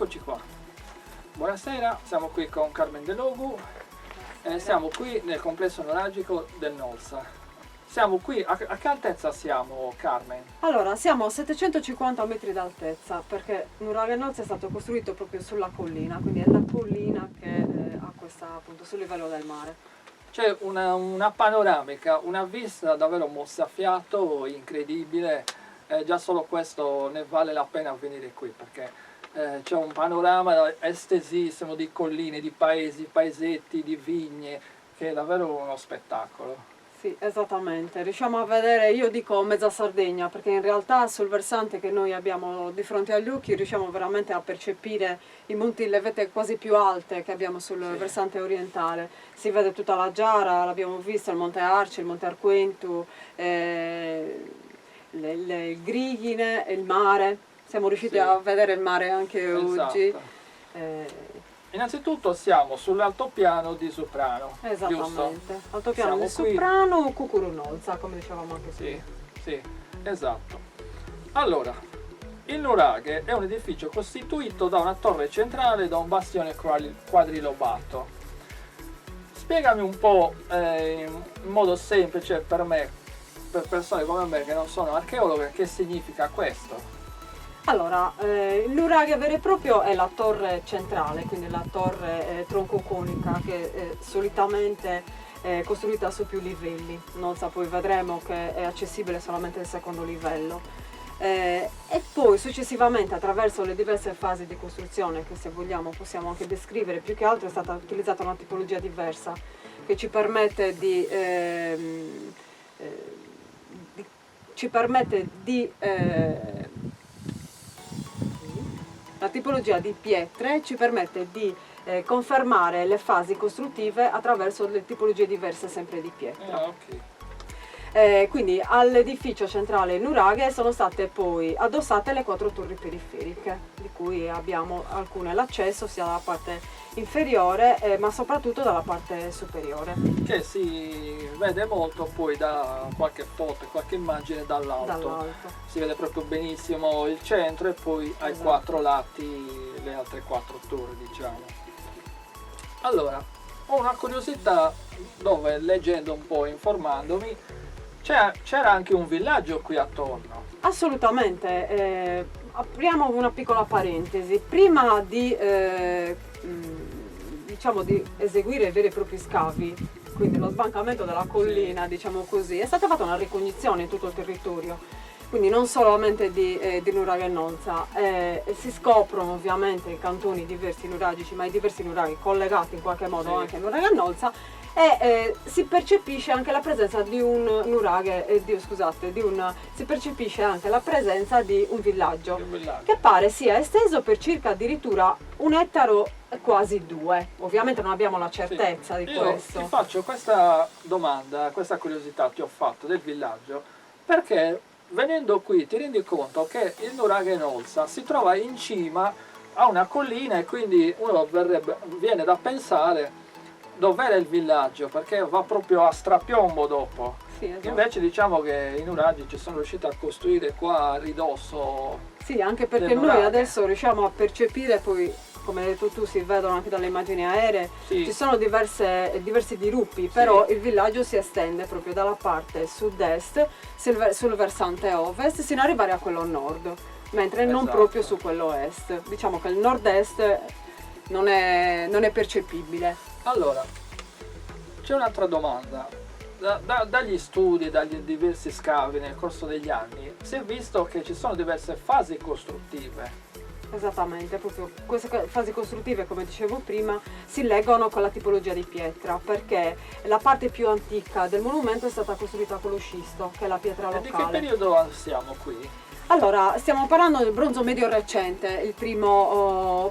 Eccoci qua. Buonasera, siamo qui con Carmen De Logu e siamo qui nel complesso nuragico del Nolsa. Siamo qui, a che altezza siamo, Carmen? Allora, siamo a 750 metri d'altezza perché Nuraghe Nolsa è stato costruito proprio sulla collina, quindi è la collina che ha questa appunto sul livello del mare. C'è una panoramica, una vista davvero mozzafiato, incredibile. Già solo questo ne vale la pena venire qui perché c'è un panorama estesissimo di colline, di paesi, paesetti, di vigne, che è davvero uno spettacolo. Sì, esattamente. Riusciamo a vedere, io dico mezza Sardegna, perché in realtà sul versante che noi abbiamo di fronte agli occhi riusciamo veramente a percepire i monti, le vette quasi più alte che abbiamo sul versante orientale. Si vede tutta la Giara, l'abbiamo vista, il Monte Arci, il Monte Arquentu, le Grighine, il mare. Siamo riusciti a vedere il mare anche oggi. Innanzitutto siamo sull'altopiano di Suprano. Esattamente, giusto? altopiano di Suprano, Cucurunolza, come dicevamo anche prima. Sì, esatto. Allora, il nuraghe è un edificio costituito da una torre centrale e da un bastione quadrilobato. Spiegami un po' in modo semplice per me, per persone come me che non sono archeologhe, che significa questo? Allora, il nuraghe vero e proprio è la torre centrale, quindi la torre troncoconica che solitamente è costruita su più livelli. Nolsa poi vedremo che è accessibile solamente il secondo livello. E poi successivamente attraverso le diverse fasi di costruzione che se vogliamo possiamo anche descrivere, più che altro è stata utilizzata una tipologia diversa che ci permette la tipologia di pietre ci permette di confermare le fasi costruttive attraverso le tipologie diverse sempre di pietra. Quindi all'edificio centrale nuraghe sono state poi addossate le 4 torri periferiche, di cui abbiamo alcune l'accesso sia dalla parte inferiore ma soprattutto dalla parte superiore. Che si vede molto poi da qualche foto, qualche immagine dall'alto. Si vede proprio benissimo il centro e poi ai 4 lati le altre 4 torri, diciamo. Allora, ho una curiosità dove leggendo un po', informandomi, c'era anche un villaggio qui attorno. Assolutamente, apriamo una piccola parentesi. Prima di eseguire veri e propri scavi, quindi lo sbancamento della collina, diciamo così, è stata fatta una ricognizione in tutto il territorio, quindi non solamente di Nuraghe e Nolsa, si scoprono ovviamente i cantoni diversi nuragici, ma i diversi nuraghi collegati in qualche modo anche a Nuraghe e Nolsa, e si percepisce anche la presenza di un nuraghe, si percepisce anche la presenza di un villaggio che pare sia esteso per circa addirittura 1 ettaro, quasi 2. Ovviamente non abbiamo la certezza di questo. Ti faccio questa domanda, questa curiosità ti ho fatto del villaggio, perché venendo qui ti rendi conto che il Nuraghe Nolsa si trova in cima a una collina e quindi uno viene da pensare dov'era il villaggio, perché va proprio a strapiombo dopo. Esatto. Invece diciamo che i nuraghi ci sono riusciti a costruire qua a ridosso. Sì, anche perché noi adesso riusciamo a percepire, poi come hai detto tu si vedono anche dalle immagini aeree, ci sono diversi diruppi, però il villaggio si estende proprio dalla parte sud-est sul versante ovest sino ad arrivare a quello nord, mentre non proprio su quello est. Diciamo che il nord-est non è percepibile. Allora, c'è un'altra domanda. Dagli studi, dagli diversi scavi nel corso degli anni, si è visto che ci sono diverse fasi costruttive. Esattamente, proprio queste fasi costruttive, come dicevo prima, si leggono con la tipologia di pietra, perché la parte più antica del monumento è stata costruita con lo scisto, che è la pietra locale. E di che periodo siamo qui? Allora, stiamo parlando del bronzo medio recente, il primo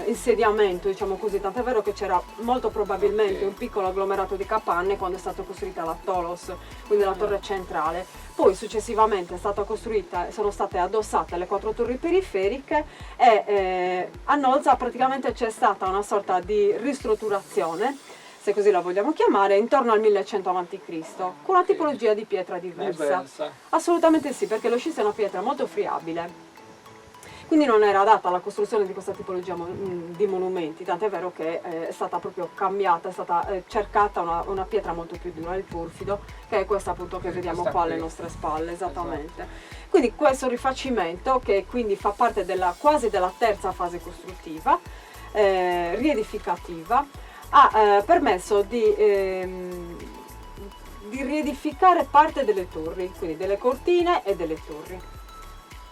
insediamento, diciamo così, tant'è vero che c'era molto probabilmente un piccolo agglomerato di capanne quando è stata costruita la Tolos, quindi la torre centrale. Poi successivamente sono state addossate le 4 torri periferiche e a Nolsa praticamente c'è stata una sorta di ristrutturazione, se così la vogliamo chiamare, intorno al 1100 a.C., con una tipologia di pietra diversa. Assolutamente sì, perché lo scisto è una pietra molto friabile. quindi non era adatta alla costruzione di questa tipologia di monumenti, tant'è vero che è stata proprio cambiata, è stata cercata una pietra molto più dura, il porfido, che è questa appunto che vediamo qua alle nostre spalle, esattamente. Esatto. Quindi questo rifacimento, che quindi fa parte quasi della terza fase costruttiva, riedificativa, ha permesso di riedificare parte delle torri, quindi delle cortine e delle torri.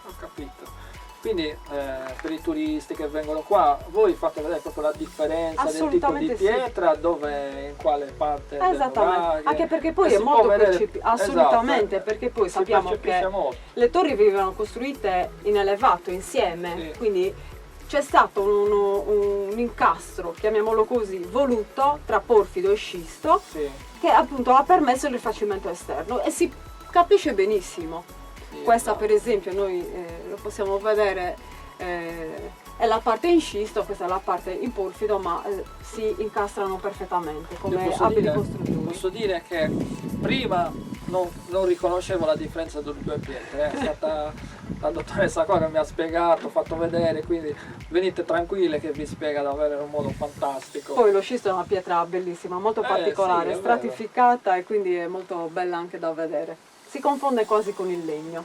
Ho capito. Quindi per i turisti che vengono qua, voi fate vedere proprio la differenza del tipo di pietra, dove, in quale parte del nuraghe. Anche perché poi è molto assolutamente, esatto, perché poi sappiamo che le torri venivano costruite in elevato insieme, sì, quindi c'è stato un incastro, chiamiamolo così, voluto tra porfido e scisto, sì, che appunto ha permesso il rifacimento esterno e si capisce benissimo. Questa per esempio noi lo possiamo vedere, è la parte in scisto, questa è la parte in porfido, ma si incastrano perfettamente come abili costruttori. Posso dire che prima non riconoscevo la differenza delle due pietre, è stata la dottoressa qua che mi ha spiegato, fatto vedere, quindi venite tranquille che vi spiega davvero in un modo fantastico. Poi lo scisto è una pietra bellissima, molto particolare, sì, stratificata, e quindi è molto bella anche da vedere. Si confonde quasi con il legno.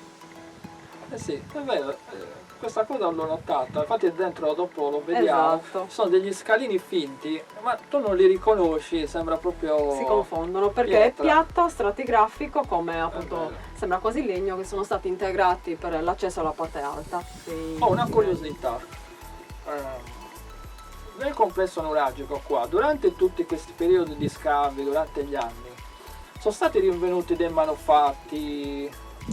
Sì, è vero, questa cosa l'ho notata, infatti dentro dopo lo vediamo, esatto, sono degli scalini finti, ma tu non li riconosci, sembra proprio... Si confondono perché pietra. È piatto, stratigrafico, come appunto sembra quasi legno, che sono stati integrati per l'accesso alla parte alta. Ho una curiosità, nel complesso nuragico qua, durante tutti questi periodi di scavi, durante gli anni, sono stati rinvenuti dei manufatti,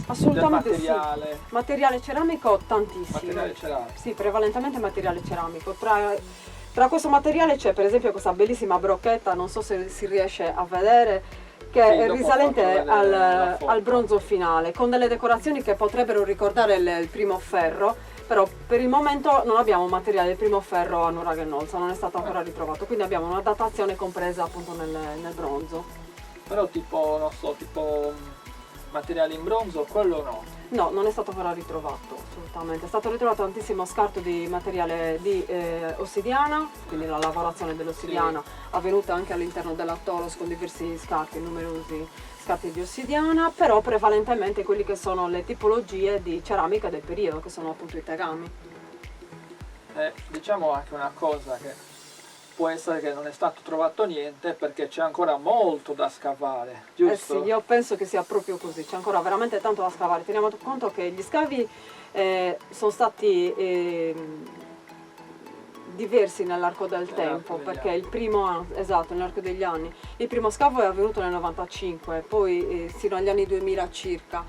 assolutamente del materiale? Sì. Materiale ceramico tantissimo. Materiale ceramico? Sì, prevalentemente materiale ceramico. Tra questo materiale c'è per esempio questa bellissima brocchetta, non so se si riesce a vedere, che sì, è risalente al bronzo finale, con delle decorazioni che potrebbero ricordare il primo ferro, però per il momento non abbiamo materiale del primo ferro a Nuraghe e Nolsa, non è stato ancora ritrovato, quindi abbiamo una datazione compresa appunto nel bronzo. Però tipo, non so, tipo materiale in bronzo, quello no? No, non è stato ancora ritrovato, assolutamente. È stato ritrovato tantissimo scarto di materiale di ossidiana, quindi la lavorazione dell'ossidiana, sì, avvenuta anche all'interno dell'Attolos con diversi scarti, numerosi scarti di ossidiana, però prevalentemente quelli che sono le tipologie di ceramica del periodo, che sono appunto i tegami. Diciamo anche una cosa, che può essere che non è stato trovato niente perché c'è ancora molto da scavare, giusto? Sì, io penso che sia proprio così, c'è ancora veramente tanto da scavare. Teniamo conto che gli scavi sono stati diversi nell'arco del tempo, perché il primo, esatto, nell'arco degli anni, il primo scavo è avvenuto nel 95, poi fino agli anni 2000 circa,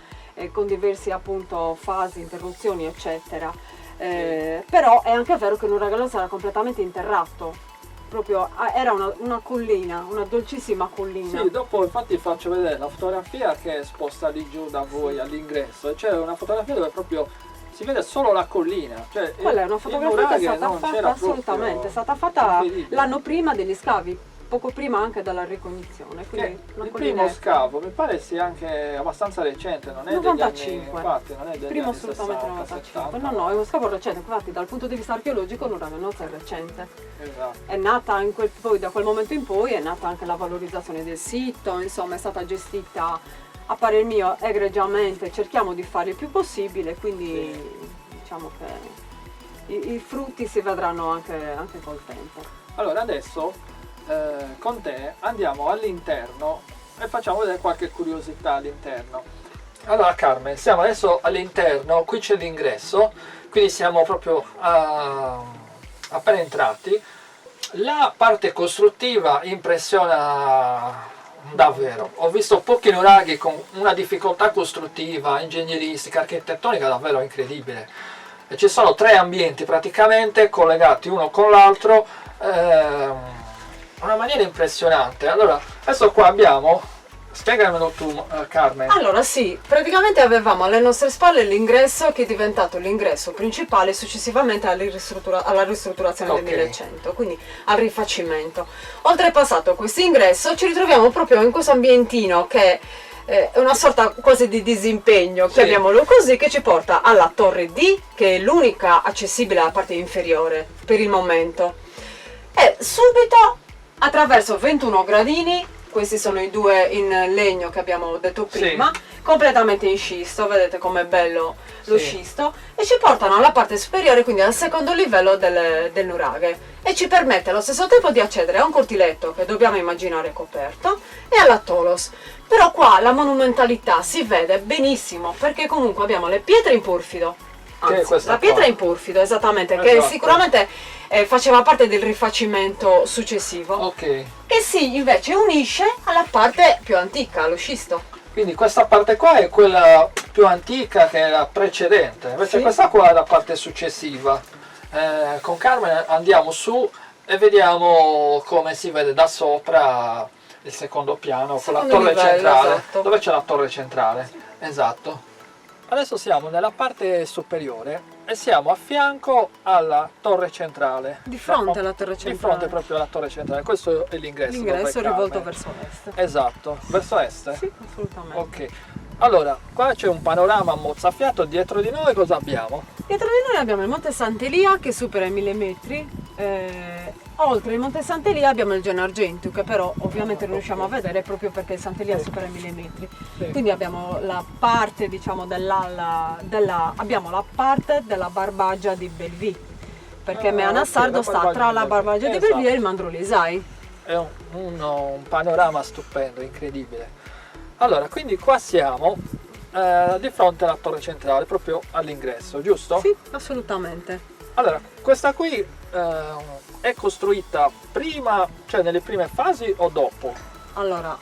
con diversi appunto fasi, interruzioni eccetera. Però è anche vero che Nuraghe e Nolsa era completamente interrato. Proprio era una collina, una dolcissima collina. Sì, dopo infatti faccio vedere la fotografia che è esposta lì giù da voi all'ingresso, e c'è una fotografia dove proprio si vede solo la collina. Cioè, quella è una fotografia che è stata fatta assolutamente, è stata fatta l'anno prima degli scavi, poco prima anche dalla ricognizione. Il primo scavo mi pare sia anche abbastanza recente, non è 95. Degli anni, infatti, non è degli primo anni assolutamente 60, 95. 70. No, è uno scavo recente, infatti dal punto di vista archeologico Nuraghe e Nolsa è recente. Esatto. È nata poi da quel momento in poi è nata anche la valorizzazione del sito, insomma è stata gestita a parer mio egregiamente, cerchiamo di fare il più possibile, quindi sì, diciamo che i frutti si vedranno anche col tempo. Allora adesso con te andiamo all'interno e facciamo vedere qualche curiosità all'interno. Allora Carmen, siamo adesso all'interno, qui c'è l'ingresso, quindi siamo proprio appena entrati. La parte costruttiva impressiona davvero, ho visto pochi nuraghi con una difficoltà costruttiva, ingegneristica, architettonica davvero incredibile. E ci sono 3 ambienti praticamente collegati uno con l'altro, una maniera impressionante. Allora adesso qua abbiamo, spiegamelo tu Carmen. Allora sì, praticamente avevamo alle nostre spalle l'ingresso che è diventato l'ingresso principale successivamente alla ristrutturazione del 1100, quindi al rifacimento. Oltrepassato questo ingresso ci ritroviamo proprio in questo ambientino che una sorta quasi di disimpegno, Sì. chiamiamolo così, che ci porta alla torre D, che è l'unica accessibile alla parte inferiore per il momento. E subito attraverso 21 gradini, questi sono i due in legno che abbiamo detto prima, completamente in scisto, vedete com'è bello lo scisto, e ci portano alla parte superiore, quindi al secondo livello del nuraghe, e ci permette allo stesso tempo di accedere a un cortiletto che dobbiamo immaginare coperto e alla Tholos. Però qua la monumentalità si vede benissimo, perché comunque abbiamo le pietre in porfido, anzi la pietra in porfido, esattamente, che sicuramente faceva parte del rifacimento successivo, che si invece unisce alla parte più antica, allo scisto. Quindi questa parte qua è quella più antica, che è la precedente, invece questa qua è la parte successiva. Con Carmen andiamo su e vediamo come si vede da sopra il secondo piano, con la torre centrale, esatto. Dove c'è la torre centrale. Esatto. Adesso siamo nella parte superiore e siamo a fianco alla torre centrale. Di fronte alla torre centrale. Di fronte proprio alla torre centrale. Questo è l'ingresso. L'ingresso è rivolto verso est. Esatto, verso est? Sì, assolutamente. Ok. Allora, qua c'è un panorama mozzafiato, dietro di noi cosa abbiamo? Dietro di noi abbiamo il Monte Sant'Elia che supera i 1000 metri, oltre il Monte Sant'Elia abbiamo il Gennargentu, che però ovviamente non riusciamo a vedere proprio perché il Sant'Elia supera i 1000 metri. Quindi abbiamo la parte, diciamo, abbiamo la parte della Barbagia di Bellevue, perché Meana Sardo sta tra la Barbagia di Bellevue e il Mandrolisai. È un panorama stupendo, incredibile. Allora, quindi qua siamo di fronte alla torre centrale, proprio all'ingresso, giusto? Sì, assolutamente. Allora, questa qui è costruita prima, cioè nelle prime fasi o dopo? Allora,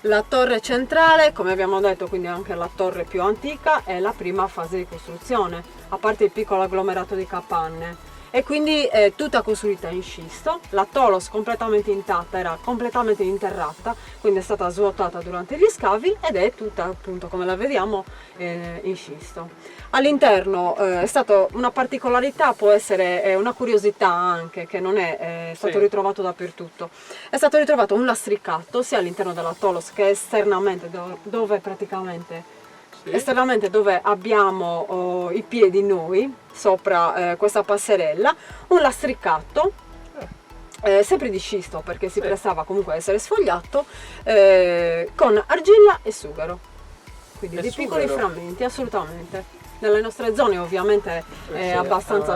la torre centrale, come abbiamo detto, quindi anche la torre più antica, è la prima fase di costruzione, a parte il piccolo agglomerato di capanne. E quindi è tutta costruita in scisto, la Tholos completamente intatta, era completamente interrata, quindi è stata svuotata durante gli scavi ed è tutta, appunto, come la vediamo, in scisto. All'interno è stata una particolarità, può essere una curiosità anche, che non è stato ritrovato dappertutto. È stato ritrovato un lastricato sia all'interno della Tholos che esternamente, dove praticamente esternamente, dove abbiamo i piedi noi sopra questa passerella, un lastricato sempre di scisto, perché si prestava comunque a essere sfogliato, con argilla e sughero, quindi di piccoli frammenti, assolutamente. Nelle nostre zone ovviamente è abbastanza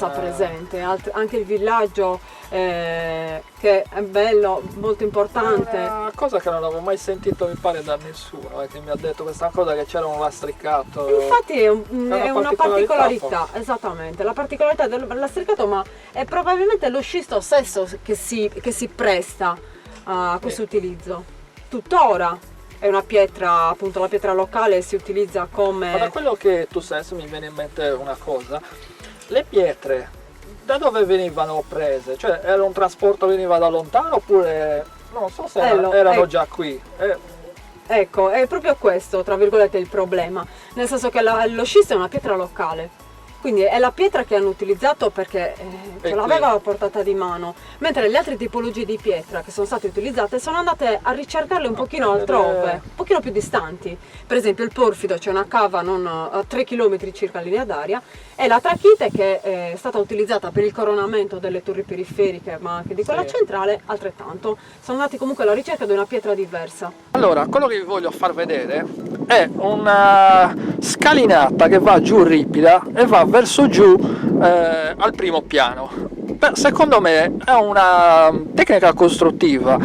presente, anche il villaggio che è bello, molto importante. Una cosa che non avevo mai sentito, mi pare, da nessuno, che mi ha detto questa cosa, che c'era un lastricato. Infatti è una particolarità, esattamente, la particolarità del lastricato, ma è probabilmente lo scisto stesso che si presta a questo utilizzo. Tuttora è una pietra, appunto la pietra locale si utilizza come... Ma da quello che tu sai, mi viene in mente una cosa, le pietre da dove venivano prese? Cioè era un trasporto, veniva da lontano, oppure non so se erano già qui? Ecco, è proprio questo, tra virgolette, il problema, nel senso che lo scisto è una pietra locale. Quindi è la pietra che hanno utilizzato perché ce l'aveva a portata di mano, mentre le altre tipologie di pietra che sono state utilizzate sono andate a ricercarle un pochino altrove, un pochino più distanti. Per esempio il porfido, c'è una cava a 3 km circa in linea d'aria, e la trachite, che è stata utilizzata per il coronamento delle torri periferiche ma anche di quella centrale, altrettanto. Sono andati comunque alla ricerca di una pietra diversa. Allora, quello che vi voglio far vedere è una scalinata che va giù ripida e va verso giù al primo piano. Secondo me è una tecnica costruttiva,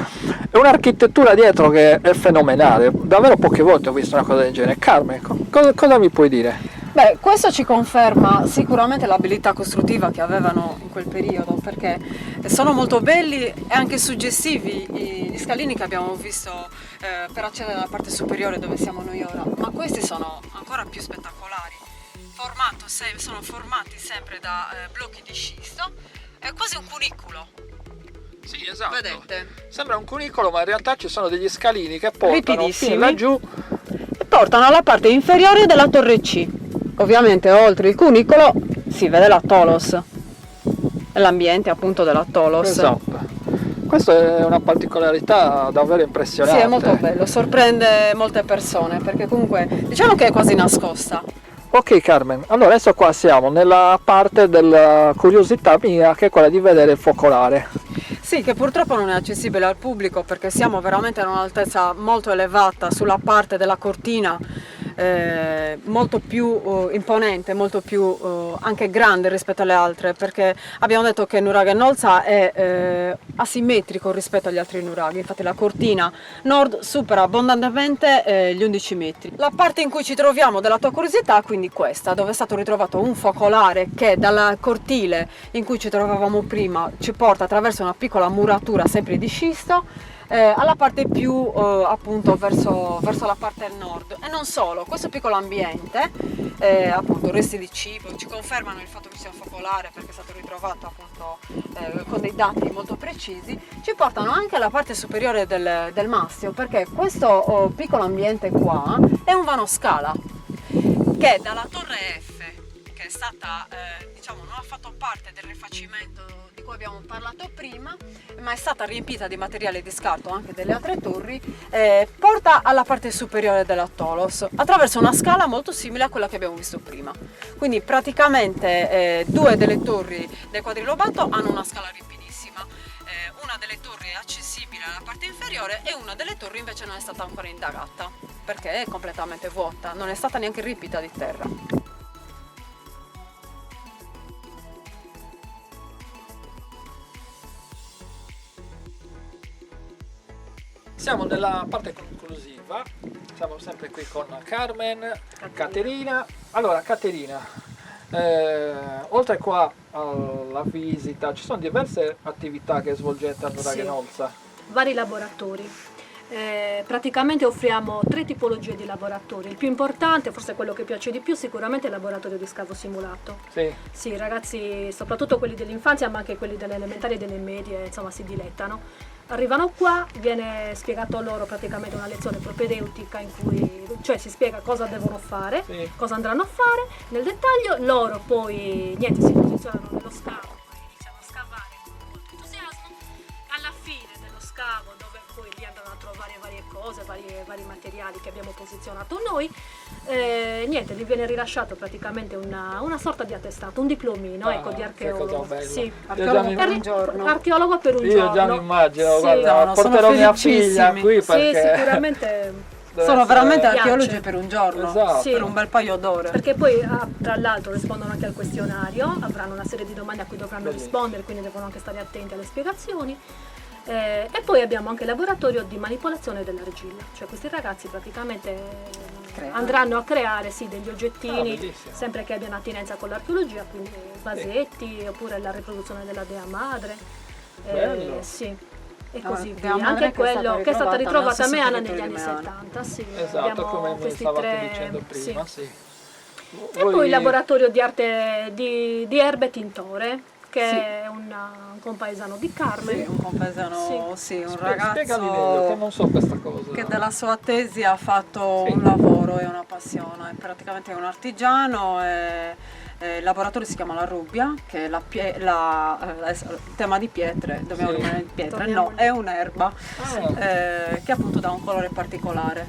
è un'architettura dietro che è fenomenale. Davvero poche volte ho visto una cosa del genere. Carmen, cosa mi puoi dire? Beh, questo ci conferma sicuramente l'abilità costruttiva che avevano in quel periodo, perché sono molto belli e anche suggestivi gli scalini che abbiamo visto per accedere alla parte superiore dove siamo noi ora, ma questi sono ancora più spettacolari. Sono formati sempre da blocchi di scisto, è quasi un cunicolo. Sì, esatto. Vedete? Sembra un cunicolo, ma in realtà ci sono degli scalini che portano fino laggiù e portano alla parte inferiore della torre C. Ovviamente oltre il cunicolo si vede la Tholos, l'ambiente appunto della Tholos. Esatto. Questa è una particolarità davvero impressionante. Sì, è molto bello, sorprende molte persone perché comunque diciamo che è quasi nascosta. Ok Carmen, allora adesso qua siamo nella parte della curiosità mia, che è quella di vedere il focolare. Sì, che purtroppo non è accessibile al pubblico perché siamo veramente a un'altezza molto elevata sulla parte della cortina, molto più imponente, molto più anche grande rispetto alle altre, perché abbiamo detto che Nuraghe Nolza è asimmetrico rispetto agli altri nuraghi. Infatti la cortina nord supera abbondantemente gli 11 metri. La parte in cui ci troviamo della tua curiosità, quindi questa, dove è stato ritrovato un focolare che dal cortile in cui ci trovavamo prima ci porta attraverso una piccola muratura sempre di scisto alla parte più appunto verso la parte nord. E non solo, questo piccolo ambiente, appunto resti di cibo, ci confermano il fatto che sia un focolare perché è stato ritrovato appunto con dei dati molto precisi, ci portano anche alla parte superiore del mastio, perché questo piccolo ambiente qua è un vano scala che dalla torre F, che è stata diciamo non ha fatto parte del rifacimento di cui abbiamo parlato prima, ma è stata riempita di materiale di scarto anche delle altre torri, porta alla parte superiore della Tolos attraverso una scala molto simile a quella che abbiamo visto prima. Quindi praticamente due delle torri del quadrilobato hanno una scala rimpidissima, una delle torri è accessibile alla parte inferiore e una delle torri invece non è stata ancora indagata perché è completamente vuota, non è stata neanche riempita di terra. Siamo nella parte conclusiva, siamo sempre qui con Carmen, Caterina. Allora Caterina, oltre qua alla visita ci sono diverse attività che svolgete a Nuraghe Nolza. Vari laboratori. Praticamente offriamo 3 tipologie di laboratori. Il più importante, forse quello che piace di più, sicuramente è il laboratorio di scavo simulato. Sì, ragazzi, soprattutto quelli dell'infanzia ma anche quelli delle elementari e delle medie, insomma, si dilettano. Arrivano qua, viene spiegato loro praticamente una lezione propedeutica in cui cioè si spiega cosa devono fare, cosa andranno a fare nel dettaglio, loro poi niente si posizionano nello scavo, poi iniziano a scavare con molto entusiasmo, alla fine dello scavo dove poi lì andranno a trovare varie cose, vari materiali che abbiamo posizionato noi, niente, gli viene rilasciato praticamente una sorta di attestato, un diplomino di archeologo. Sì, archeologo per un giorno. Archeologo per un Io giorno. già mi immagino, Sì. guarda, No, porterò mia figlia qui perché... Sì, sicuramente... Sono veramente piace. archeologi per un giorno, Esatto. Sì. per un bel paio d'ore. Perché poi tra l'altro rispondono anche al questionario, avranno una serie di domande a cui dovranno rispondere, quindi devono anche stare attenti alle spiegazioni. E poi abbiamo anche il laboratorio di manipolazione dell'argilla, cioè questi ragazzi praticamente andranno a creare degli oggettini, sempre che abbiano attinenza con l'archeologia, quindi vasetti oppure la riproduzione della dea madre. Sì. E così via. Anche quello che è stata ritrovata a Meana negli anni 70. Sì, esatto, come mi stavate dicendo prima. Sì. E poi il laboratorio di arte di erbe tintore, che è un compaesano di Carmen. Un compaesano, un ragazzo Spiegali meglio, che non so questa cosa. che della sua tesi ha fatto un lavoro e una passione, è praticamente un artigiano. Il laboratorio si chiama La Rubbia, che è il tema di pietre, dobbiamo rimanere in pietre, no, è un'erba che appunto dà un colore particolare,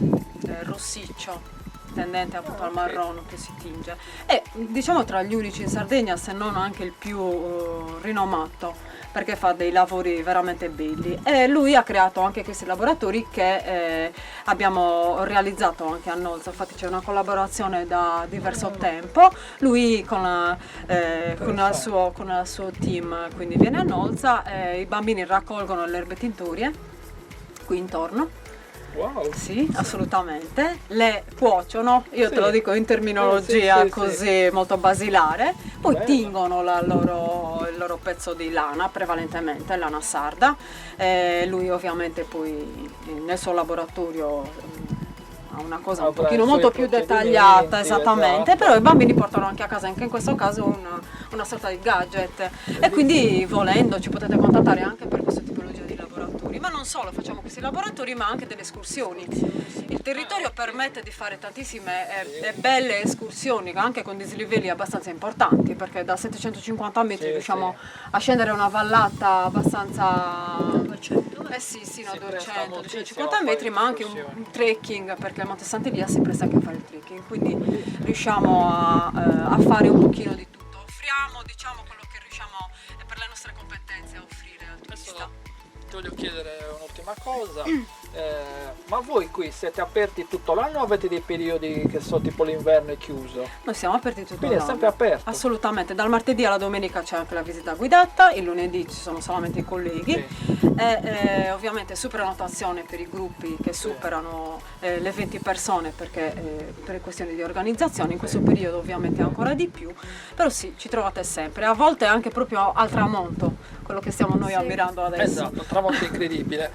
rossiccio, tendente appunto al marrone che si tinge. E diciamo tra gli unici in Sardegna, se non anche il più rinomato, perché fa dei lavori veramente belli. E lui ha creato anche questi laboratori che abbiamo realizzato anche a Nolza, infatti c'è una collaborazione da diverso tempo. Lui con il suo team quindi viene a Nolza, i bambini raccolgono le erbe tintorie qui intorno. Wow. Sì, assolutamente. Le cuociono, io te lo dico in terminologia così molto basilare, poi tingono il loro pezzo di lana, prevalentemente lana sarda. Lui ovviamente poi nel suo laboratorio ha una cosa un pochino molto più dettagliata, esattamente, però i bambini portano anche a casa, anche in questo caso, una sorta di gadget. E quindi volendo ci potete contattare anche per questo tipologia di laboratori, ma non solo, facciamo questi laboratori ma anche delle escursioni. Il territorio permette di fare tantissime e belle escursioni anche con dislivelli abbastanza importanti, perché da 750 metri riusciamo a scendere una vallata abbastanza sì, no, 200-250 metri, ma anche un trekking, perché il Monte Sant'Elia si presta anche a fare il trekking, quindi riusciamo a fare un pochino di tutto. Offriamo, diciamo, quello che riusciamo per le nostre competenze a offrire al turista. Ti voglio chiedere un'ultima cosa, ma voi qui siete aperti tutto l'anno o avete dei periodi che sono tipo l'inverno è chiuso? Noi siamo aperti tutto Quindi l'anno. è sempre aperto? Assolutamente, dal martedì alla domenica c'è anche la visita guidata, il lunedì ci sono solamente i colleghi, sì. E ovviamente superannotazione per i gruppi che superano le 20 persone, perché per questioni di organizzazione in questo periodo ovviamente ancora di più, però sì, ci trovate sempre, a volte anche proprio al tramonto, quello che stiamo noi ammirando adesso. Esatto, il tramonto incredibile.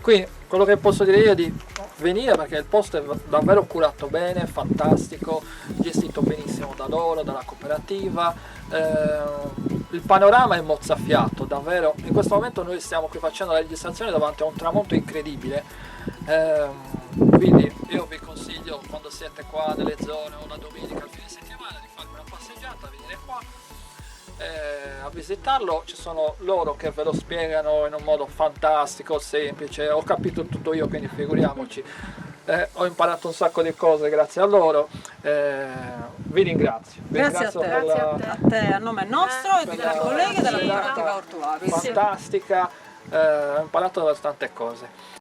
Qui quello che posso dire io è di venire, perché il posto è davvero curato bene, fantastico, gestito benissimo da loro, dalla cooperativa, il panorama è mozzafiato, davvero. In questo momento noi stiamo qui facendo la registrazione davanti a un tramonto incredibile, quindi io vi consiglio, quando siete qua nelle zone o una domenica al fine settimana, di farvi una passeggiata, venire qua a visitarlo. Ci sono loro che ve lo spiegano in un modo fantastico, semplice, ho capito tutto io, quindi figuriamoci. Ho imparato un sacco di cose grazie a loro, vi ringrazio. Grazie a te, a nome nostro e di tutti i colleghi della cooperativa Ortuavis. Fantastica, ho imparato tante cose.